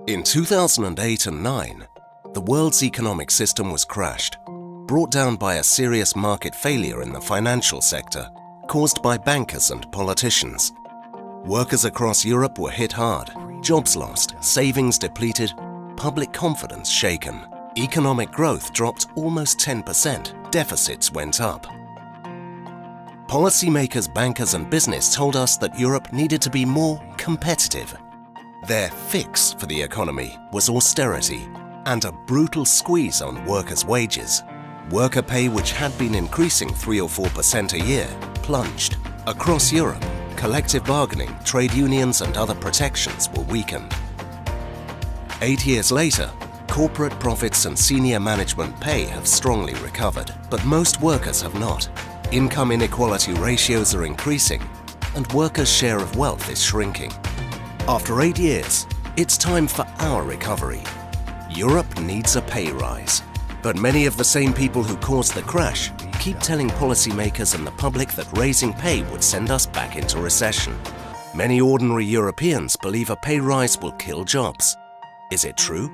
In 2008 and 9, the world's economic system was crashed, brought down by a serious market failure in the financial sector, caused by bankers and politicians. Workers across Europe were hit hard, jobs lost, savings depleted, public confidence shaken. Economic growth dropped almost 10%, deficits went up. Policymakers, bankers and business told us that Europe needed to be more competitive. Their fix for the economy was austerity and a brutal squeeze on workers' wages. Worker pay, which had been increasing 3 or 4% a year, plunged. Across Europe, collective bargaining, trade unions and other protections were weakened. 8 years later, corporate profits and senior management pay have strongly recovered, but most workers have not. Income inequality ratios are increasing, and workers' share of wealth is shrinking. After 8 years, it's time for our recovery. Europe needs a pay rise. But many of the same people who caused the crash keep telling policymakers and the public that raising pay would send us back into recession. Many ordinary Europeans believe a pay rise will kill jobs. Is it true?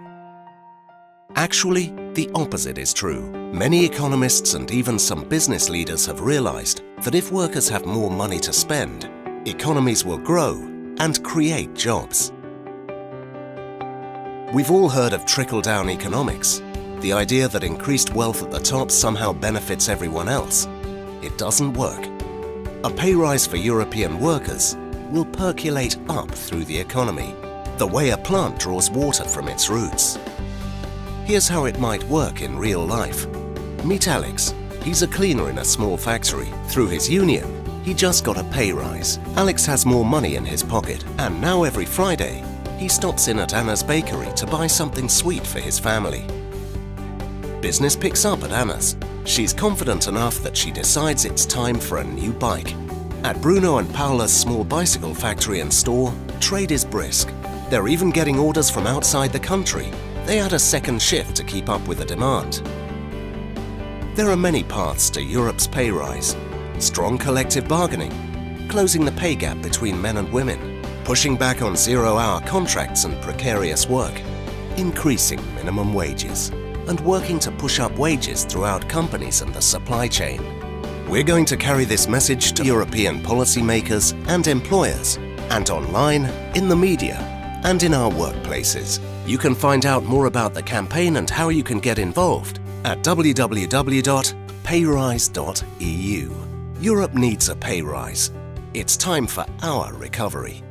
Actually, the opposite is true. Many economists and even some business leaders have realized that if workers have more money to spend, economies will grow and create jobs. We've all heard of trickle-down economics, the idea that increased wealth at the top somehow benefits everyone else. It doesn't work. A pay rise for European workers will percolate up through the economy, the way a plant draws water from its roots. Here's how it might work in real life. Meet Alex. He's a cleaner in a small factory. Through his union, he just got a pay rise. Alex has more money in his pocket, and now every Friday, he stops in at Anna's bakery to buy something sweet for his family. Business picks up at Anna's. She's confident enough that she decides it's time for a new bike. At Bruno and Paola's small bicycle factory and store, trade is brisk. They're even getting orders from outside the country. They add a second shift to keep up with the demand. There are many paths to Europe's pay rise. Strong collective bargaining, closing the pay gap between men and women, pushing back on zero-hour contracts and precarious work, increasing minimum wages, and working to push up wages throughout companies and the supply chain. We're going to carry this message to European policymakers and employers, and online, in the media, and in our workplaces. You can find out more about the campaign and how you can get involved at www.payrise.eu. Europe needs a pay rise. It's time for our recovery.